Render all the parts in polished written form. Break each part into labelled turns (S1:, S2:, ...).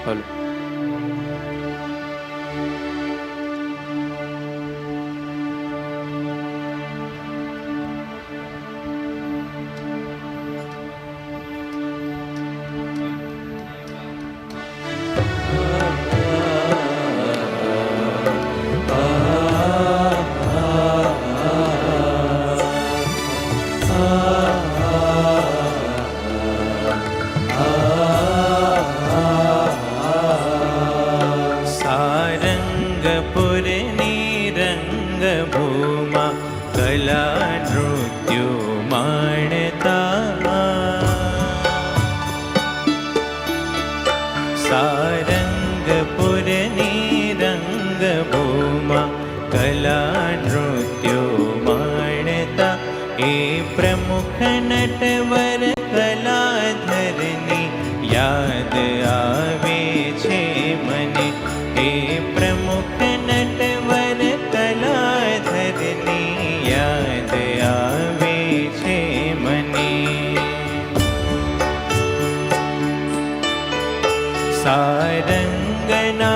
S1: Hello.
S2: प्रमुख नटवर कलाधरनी याद आवे छे मने। हे प्रमुख नटवर कलाधरनी याद आवे छे मने। सारंगना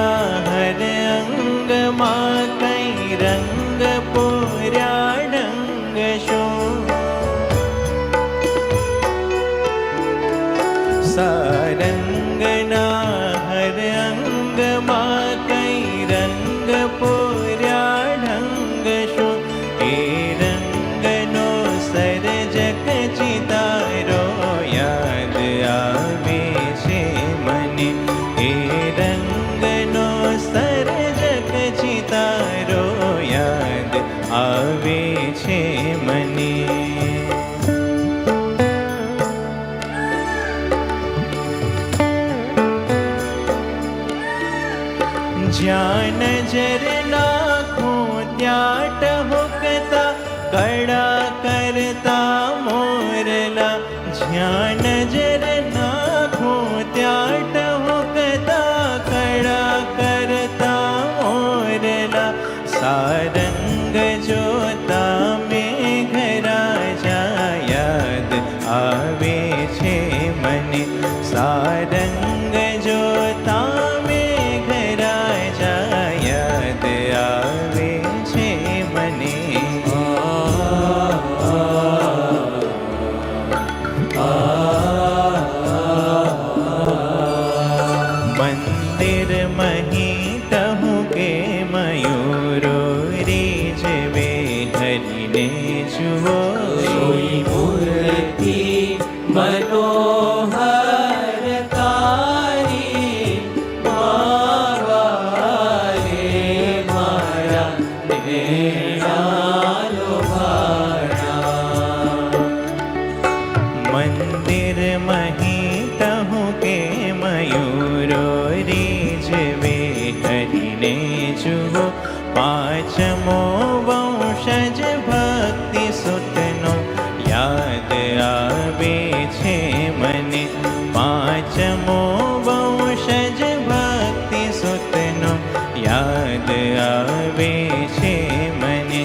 S2: हर अंगमा कई रंग पूर्या ढंग शो। सारंगना हर अंगमा कई रंग पूर्या ढंग शो। ए रंगनो सर्जक चितारो याद आवे छे मने। ए रंगनो सर्जक चितारो याद आवे छे मने। ज्यां नजर नाखूं त्यां टहुकता कड़ा करता मोरला। ज्यां नजर नाखूं त्यां टहुकता कड़ा करता मोरला। सारंग जोता मेघराजा याद आवे छे मने। सारंग जोता मेघराजा याद आवे छे मने। मंदिर मही टहु के मयूरो रीजवे हरिने जुओ।
S3: सोई मूर्ति मनोहर तारी मावा रे मारा नेणालो भाड़ा।
S2: मंदिर मही टहु के मयूरो रीजवे हरिने जुओ। पांचमो वंशज भक्ति सुतनो याद आवे छे मने। पांचमो वंशज भक्ति सुतनो याद आवे छे मने।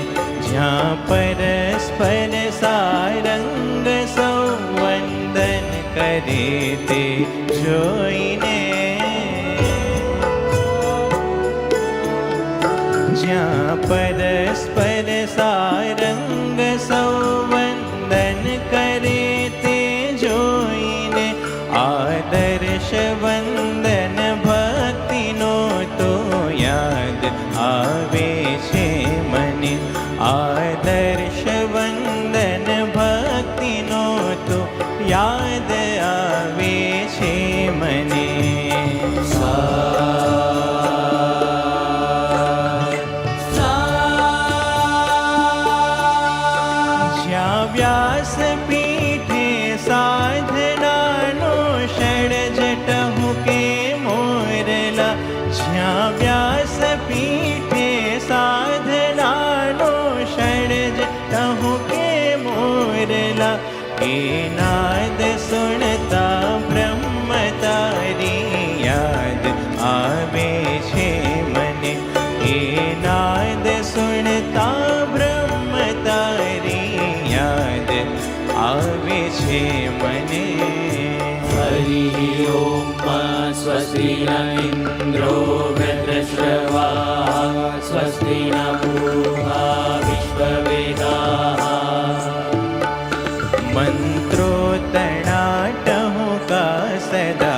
S2: ज्यां परस्पर सारंग संवंदन करे ते जोईने। ज्यां परस्पर सारंग संवंदन करे ते जोईने। आदर्श वंदन भक्तिनो तो याद आवे छे मने। आदर्श वंदन भक्तिनो तो याद आवे छे मने। व्यास पीठे साधनानो षड्ज टहु के मोरला। ज्यां व्यास पीठे साधनानो षड्ज टहु के मोरला। ए नाद सुनता ब्रह्म तारी याद आवे छे मने। ए नाद सुनता ब्रह्म तारी याद आवे छे मने।
S3: हरि ओम स्वस्ति न इन्द्रो वृत्रश्रवाः स्वस्ति न पूर्वा विश्ववेदाः
S2: मंत्रोत्तराटहु का सदा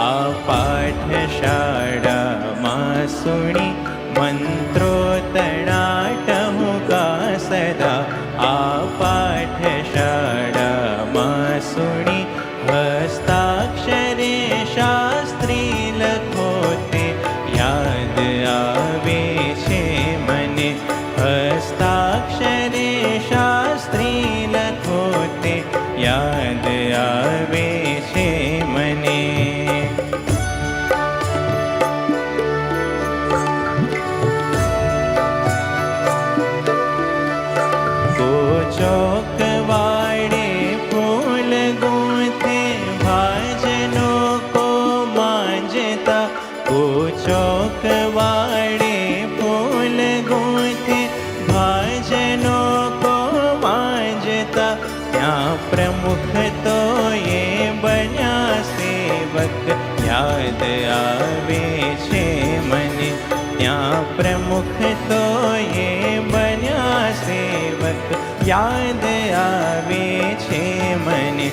S2: आ पाठशाला मां सुनी मंत्रोत्तराटहु का सदा आ पाठशाला मां सुनी हस्ताक्षरे शास्त्री लखोते याद आवे छे मने हस्ताक्षरे शास्त्री लखोते याद आवे छे मने को चौक वाड़े फूल गूंथे भाजनों को मांझता को चौक वाड़े फूल गूंथे भाजनों को मांझता त्या प्रमुख तो ये बन्या सेवक याद आवे छे मने त्या प्रमुख तो ये बन्या सेवक याद आवे छे मने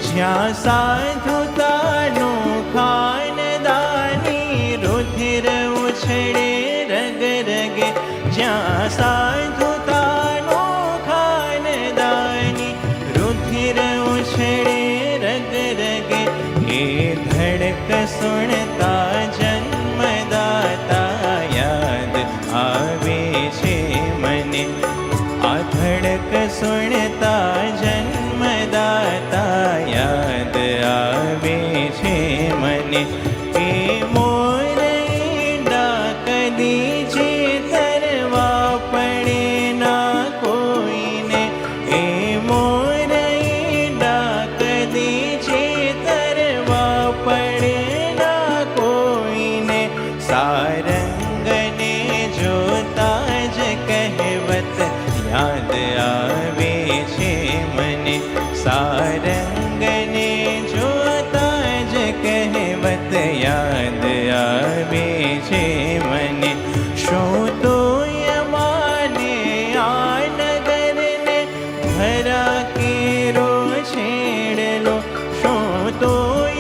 S2: ज्या साधुतानो खानदानी रुधिर उछळे रग रगे ज्या साधुतानो खानदानी रुधिर उछळे रग रगे हे धड़क सुनता जन्मदाता याद आवे छे मने आ धड़क सुनता जन्मदाता याद आवे छे मने ए मोरईंडा कदी चेतरवा पड़े ना कोईने ए मोरईंडा कदी चेतरवा पड़े ना कोईने सारंगने जोता ज कहवत याद आवे छे मने सारंगने जोता ज कहवत याद आवे छे मने शो तो यमाने आ नगरने भरा केरो छेड़लो शो तो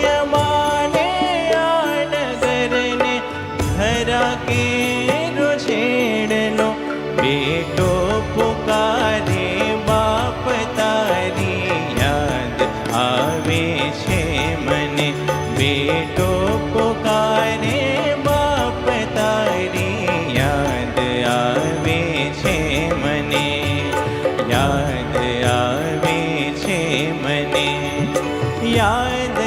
S2: यमाने आ नगरने भरा केरो छेड़लो बेटो पुकारे बाप तारी याद आवे छे मने बेटो पुकारे बाप तारी याद आवे छे मने याद आवे छे मने याद